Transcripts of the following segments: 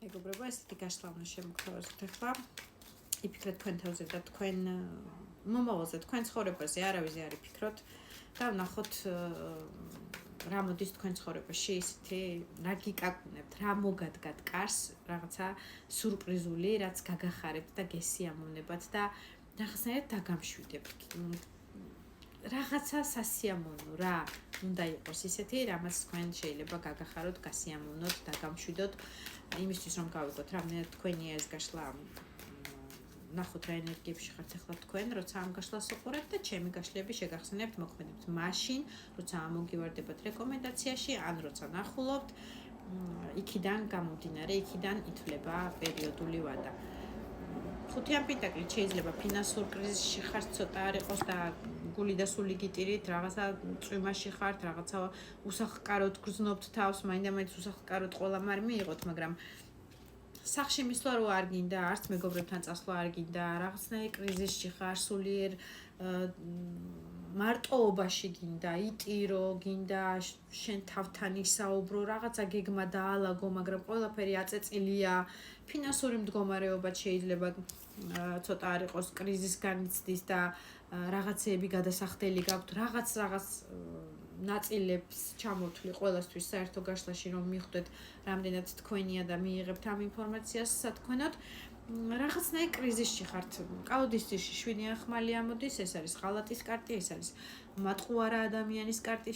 მეგობრებო, ესეთი გაშლა უნდა შემოგთავაზოთ ახლა. იფიქრეთ თქვენ თავზე და თქვენ მომავალზე, თქვენ ცხოვრებაზე არავის არ იფიქროთ და ვნახოთ რა მოდის თქვენ ცხოვრებაში, ისეთი რა გიკაკუნებთ, რა მოგადგათ კარს, რაღაცა სურპრიზული, რაც გაგახარებთ და გესიამოვნებათ და რაღაცნაირად დაგამშვიდებთ. რაღაცა სასიამოვნო რა უნდა იყოს ისეთი, რამაც თქვენ შეიძლება გაგახაროთ, გასიამოვნოთ, დაგამშვიდოთ, იმისთვის რომ გავიგოთ, რამდენად თქვენია ეს გაშლა. ნახოთ რა ენერგიებში ხართ ახლა თქვენ, როცა ამ გაშლას უყურებთ და ჩემი გაშლები შეგახსენებთ, მოქმედებთ მაშინ, როცა ამოგივარდებათ რეკომენდაციაში, ან როცა ნახულობთ, იქიდან გამომდინარე, იქიდან ითვლება პერიოდული ვადა. ხუთიან პენტაკლით შეიძლება ფინანსურ კრიზისში ხართ, ცოტა არ იყოს და გული და სული გიტირით, რაღაცა წვიმაში ხართ, რაღაცა უსახლკაროდ გრძნობთ თავს, მაინდა-მაინც უსახლკაროდ ყველა არ მიიღოთ, მაგრამ სახში მისვლა რო არ გინდა, არც მეგობრებთან წასვლა არ გინდა, რაღაცნაირ კრიზისში ხარ, სულიერ მარტოობაში გინდა, იტირო, გინდა შენ თავთან ისაუბრო, რაღაცა გეგმა დაალაგო, მაგრამ ყველაფერი აწეწილია, ფინანსური მდგომარეობაც შეიძლება ცოტა არ იყოს კრიზისგან იცდის და რაღაცეები გადასახდელი გაქვთ, რაღაც ნაწილებს ჩამოთვლი ყველასთვის საერთო გაშლაში რომ მიხვდეთ რამდენად თქვენია და მიიღებთ ამ ინფორმაციას სათქმელად რაღაცნაირ კრიზისში ხართ. კალოდის ძირში 7-იან ხმალი ამოდის, ეს არის ღალატის კარტი, ეს არის მატყუარა ადამიანის კარტი,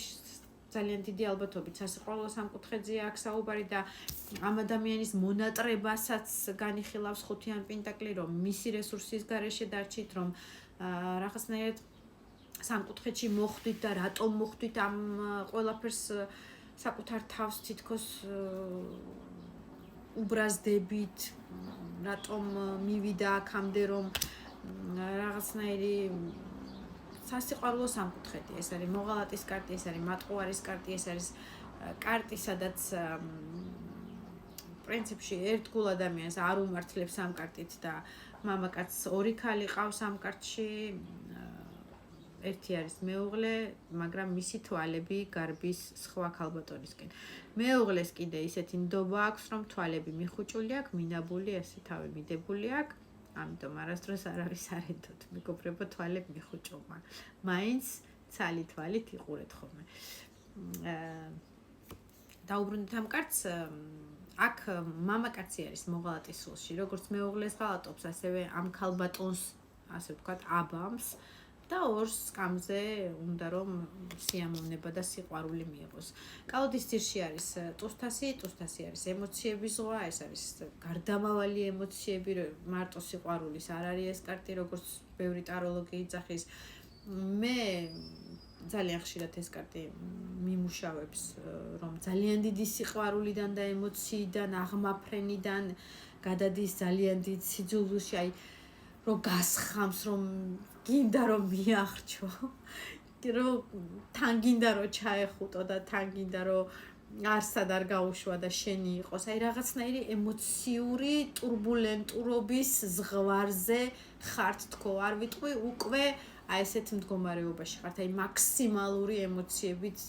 ძალიან დიდი ალბათობით სასიყვარულო სამკუთხედზეა აქ საუბარი და ამ ადამიანის მონატრებასაც განიხილავს 5-იან პენტაკლი, რომ მისი რესურსის გარეშე დარჩით, რომ რაღაცნაირად სამკუთხედში მოხვდით და რატომ მოხვდით ამ ყველაფერს საკუთარ თავს თითქოს უბრაზდებით, რატომ მივიდა აქამდე, რომ რაღაცნაირი სასიყვარულო სამკუთხედი, ეს არის მოღალატის კარტი, ეს არის მატყუარის კარტი, ეს არის კარტი, სადაც პრინციპში ერთგულ ადამიანს არ უმართლებს ამ კარტით და მამაკაცს ორი ქალი ყავს ამ კარტში. ერთი არის მეუღლე, მაგრამ მისი თვალები გარბის სხვა ქალბატონისკენ. მეუღლეს კიდე ისეთი ნდობა აქვს, რომ თვალები მიხუჭული აქვს, მინაბული, ესე თავი მიდებული აქვს, ამიტომ არასდროს არავის არ ედოთ, მეგობრებო, თვალები მიხუჭულმა. მაინც ცალი თვალით იყურეთ ხოლმე. დაუბრუნდით ამ კარტს, აქ მამაკაცი არის მოღალატის სულში, როგორც მეუღლეს ღალატობს, ასევე ამ ქალბატონს, ასე ვთქვათ, აბამს. და ორს სკამზე უნდა რომ სიამოვნება და სიყვარული მიიღოს. კალოდის ძირში არის ტუსტასი არის ემოციების ზღვა, ეს არის გარდამავალი ემოციები, მარტო სიყვარულის არ არის ეს კარტი, როგორც ბევრი ტაროლოგი იძახის. მე ძალიან ხშირად ეს კარტი მიმუშავებს, რომ ძალიან დიდი სიყვარულიდან და ემოციიდან, აღმაფრენიდან გადადის ძალიან დიდ სიძულვილში, აი რომ გასხამს, რომ გინდა რომ მიახრჩო, რომ თან გინდა რომ ჩაეხუტო და თან გინდა რომ არსად არ გაუშვა და შენი იყოს. აი რაღაცნაირი ემოციური ტურბულენტურობის ზღვარზე ხართ თქო, არ ვიტყვი უკვე აი ესეთ მდგომარეობაში ხართ, აი მაქსიმალური ემოციებით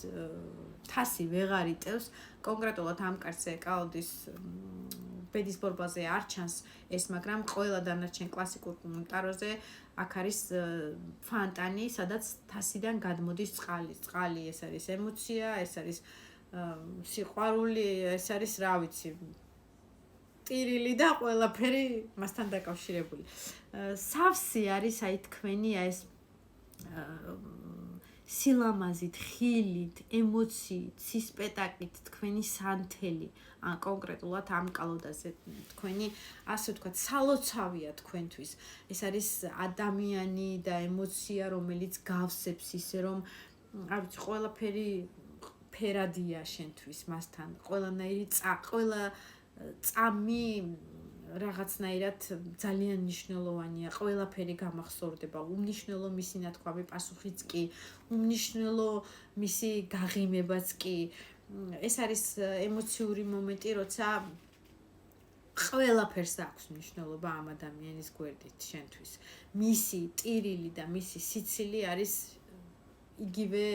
თასი ვეღარ იტევს. კონკრეტულად ამ კარტზე კალოდის ბედის ბორბალზე არ ჩანს ეს, მაგრამ ყველა დანარჩენ კლასიკურ ტაროზე აქ არის ფანტანი, სადაც თასიდან გადმოდის წყალი. წყალი ეს არის ემოცია, ეს არის სიყვარული, ეს არის რა ვიცი, ტირილი და ყველაფერი მასთან დაკავშირებული. სავსე არის აი თქვენი ეს სილამაზით, ხილით, ემოციით, სისპეტაკით, თქვენი სანთელი, კონკრეტულად ამ კალოდაზე თქვენი, ასე ვთქვათ, სალოცავია თქვენთვის. ეს არის ადამიანი და ემოცია, რომელიც გავსებს ისე, რომ არ ვიცი, ყველაფერი ფერადია შენთვის მასთან, ყველანაირი ყველა წამი რაღაცნაირად ძალიან მნიშვნელოვანია, ყველაფერი გამახსოვრდება, უმნიშვნელო მისი ნათქვამი პასუხიც კი, უმნიშვნელო მისი გაღიმებაც კი. ეს არის ემოციური მომენტი, როცა ყველაფერს აქვს მნიშვნელობა ამ ადამიანის გვერდით შენთვის. მისი ტირილი და მისი სიცილი არის იგივე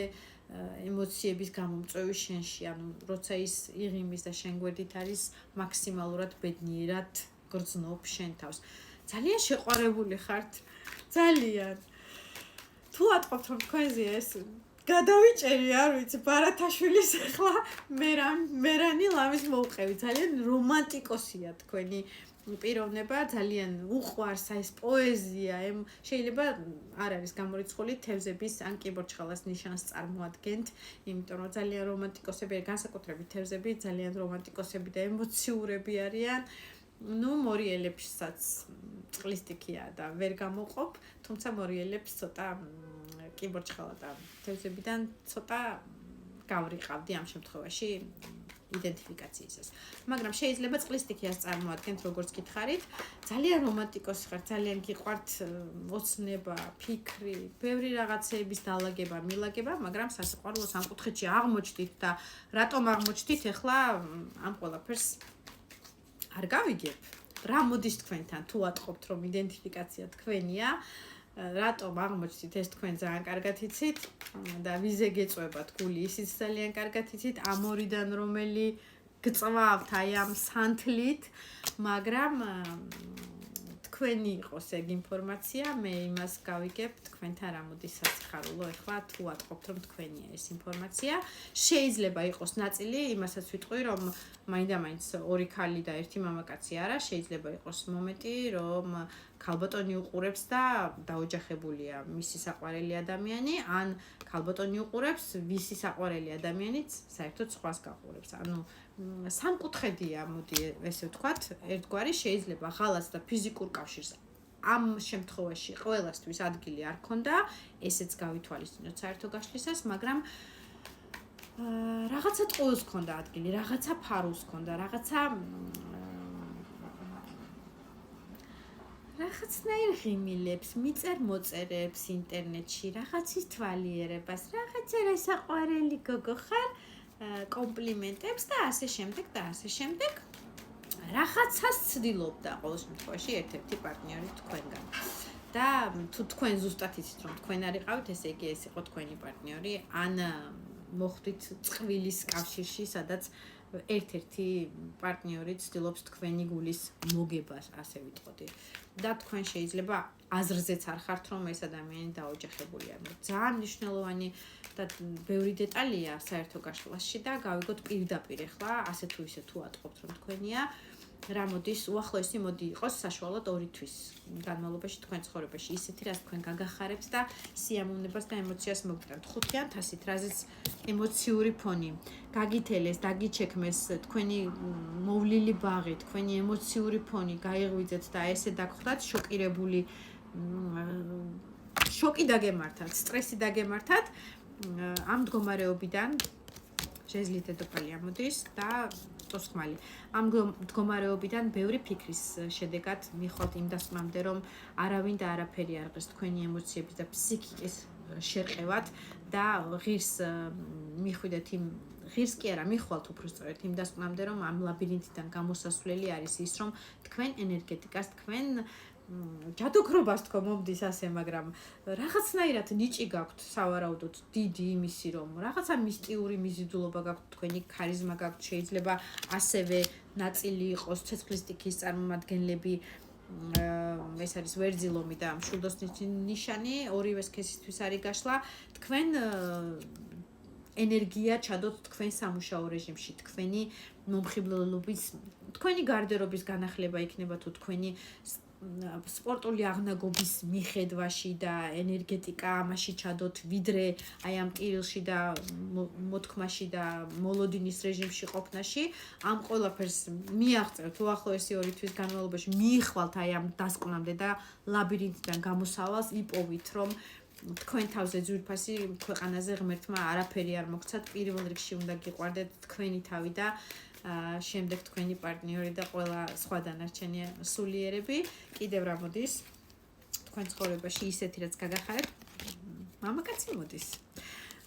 ემოციების გამომწვევი შენში, ანუ როცა ის იღიმის და შენ გვერდით არის მაქსიმალურად ბედნიერად გრძნობ შენ თავს. ძალიან შეყვარებული ხართ, ძალიან. თუ ატყობთ რომ თქვენზე ეს გადავიჭერი, არ ვიცი, ბარათაშვილის ახლა მერანი ლამის მოუყევი. ძალიან რომანტიკოსია თქვენი პიროვნება, ძალიან უყვარს ეს პოეზია. შეიძლება არ არის გამორიცხული თევზების ან კიბორჩხალას ნიშანს წარმოადგენთ, იმიტომ რომ ძალიან რომანტიკოსები, განსაკუთრებით თევზები, ძალიან რომანტიკოსები და ემოციურები არიან. ნუ მორიელებსაც წყლის სტიქია და ვერ გამოყოფ, თუმცა მორიელებს ცოტა კიბორჩხალა და თევზებიდან ცოტა გავრიყავდი ამ შემთხვევაში იდენტიფიკაციისას. მაგრამ შეიძლება წყლის სტიქიას წარმოადგენთ, როგორც გითხარით. ძალიან რომანტიკოსი ხართ, ძალიან გიყვართ ოცნება, ფიქრი, ბევრი რაღაცეების დალაგება, მილაგება, მაგრამ სასიყვარულოს ამ კუთხეში აღმოჩნდით და რატომ აღმოჩნდით ახლა ამ ყველაფერს არ გავიგებ. რა მოდის თქვენთან თუ ატყობთ რომ იდენტიფიკაცია თქვენია, რატომ აღმოჩნდით ეს თქვენ ძალიან კარგად იცით და ვიზე გეწვებათ გული, ისიც ძალიან კარგად იცით, ამ ორიდან რომელი გწვავთ აი ამ სანთლით, მაგრამ თქვენი იყოს ეგ ინფორმაცია, მე იმას გავიგებ, თქვენთან რა მოდის სასიხარულო, ეხლა თუ ატყობთ რომ თქვენია ეს ინფორმაცია, შეიძლება იყოს ნაწილი, იმასაც ვიტყვი, რომ მაინდა-მაინც ორი ქალი და ერთი მამაკაცი არა, შეიძლება იყოს მომენტი, რომ ქალბატონი უყურებს და დაოჯახებულია მისი საყვარელი ადამიანი, ან ქალბატონი უყურებს, ვისი საყვარელი ადამიანიც საერთოდ სხვას გაყურებს. ანუ სამკუთხედია, მოდი ესე ვთქვათ, ერთგვარი შეიძლება ღალატს და ფიზიკურ კავშირს ამ შემთხვევაში ყველასთვის ადგილი არ ქონდა, ესეც გავითვალისწინოთ საერთო გაშლისას, მაგრამ რაღაცა ტყუილს ქონდა ადგილი, რაღაცა ფარულს ქონდა, რაღაცნაირ ღიმილებს, მიწერ-მოწერებს ინტერნეტში, რაღაცის თვალიერებას, რაღაცა რა საყვარელი გოგო ხარ, კომპლიმენტებს და ასე შემდეგ და ასე შემდეგ. რაღაცას ცდილობდა ყოველ შემთხვევაში ერთ-ერთი პარტნიორი თქვენგან. და თუ თქვენ ზუსტად იცით რომ თქვენ არიყავით, ესე იგი ეს იყო თქვენი პარტნიორი, ან მოხვდით წყვილის კავშირში, სადაც ერთ-ერთი პარტნიორი ცდილობს თქვენი გულის მოგებას, ასე ვიტყოდი. და თქვენ შეიძლება აზრზეც არ ხართ რომ ეს ადამიანი დაოჯახებულია. ძალიან მნიშვნელოვანი და ბევრი დეტალია საერთო გაშლაში და გავიგოთ პირდაპირ ახლა, ასე თუ ისე თუ ატყობთ რომ თქვენია, რა მოდის უახლოესი მოდი იყოს საშუალოდ 2 თვის განმავლობაში თქვენ ცხოვრებაში ისეთი რაც თქვენ გაგახარებს და სიამოვნებას და ემოციას მოგიტანთ. 5-იან თასით რაზეც ემოციური ფონი გაგითელეს, დაგიჩექმეს თქვენი მოვლილი ბაღი, თქვენი ემოციური ფონი გაიღვიძეთ და ესე დაგხვდათ შოკირებული, შოკი დაგემართათ, სტრესი დაგემართათ, ამ მდგომარეობიდან შეძლით დედოფალი ამოდის და ტოსხმალი. ამ მდგომარეობიდან ბევრი ფიქრის შედეგად მიხვალთ იმ დასკვნამდე, რომ არავინ და არაფერი არ ღირს თქვენი ემოციების და ფსიქიკის შერყევად და ღირს მიხვიდეთ იმ ღირს კი არა, მიხვალთ უბრალოდ იმ დასკვნამდე, რომ ამ ლაბირინთიდან გამოსასვლელი არის ის, რომ თქვენ ენერგეტიკას, თქვენ ჯადოქრობას თქო მომდის ასე, მაგრამ რაღაცნაირად ნიჭი გაქვთ სავარაუდოდ დიდი იმისი, რომ რაღაცა მისტიური მიზიდულობა გაქვთ, თქვენი ქარიზმა გაქვთ, შეიძლება ასევე ნაწილი იყოს ცეცხლის სტიქიის წარმომადგენლები, ეს არის ვერძილომი და მშვილდოსნის ნიშანი, ორივე სქესისთვის არის გაშლა, თქვენ ენერგია ჩადოთ თქვენ სამუშაო რეჟიმში, თქვენი მომხიბლელობის, თქვენი გარდერობის განახლება იქნება თუ თქვენი სპორტული აღნაგობის მიხედვაში და ენერგეტიკა ამაში ჩადოთ, ვიდრე აი ამ კირილში და მოთქმაში და მოლოდინის რეჟიმში ყოფნაში, ამ ყველაფერს მიაღწევთ უახლოესი 2 თვის განმავლობაში, მიიხვალთ აი ამ დასკვნამდე და ლაბირინთიდან გამოსავალს იპოვით, რომ თქვენ თავზე ძვირფასი ქვეყანაზე ღმერთმა არაფერი არ მოგცათ, პირველ რიგში უნდა გიყვარდეთ თქვენი თავი და შემდეგ თქვენი პარტნიორი და ყველა სხვა დანარჩენი სულიერები. კიდევ რა მოდის თქვენ ცხოვრებაში ისეთი რაც გაგახარებთ, მამაკაცი მოდის.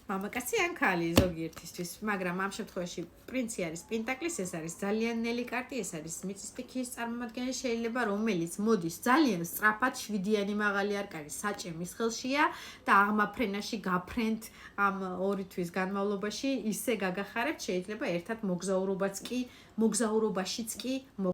მამაკაცი ან ქალი ზოგიერთისთვის, მაგრამ ამ შემთხვევაში პრინცი არის პენტაკლის, ეს არის ძალიან ნელი კარტი, ეს არის მიწის სტიქიის წარმომადგენელი, შეიძლება რომელიც მოდის ძალიან სწრაფად, 7-იანი მაღალი არკანი საჭე მის ხელშია და აღმაფრენაში გაფრენთ ამ 2 თვის განმავლობაში ისე გაგახარებთ, შეიძლება ერთად მოგზაურობაშიც კი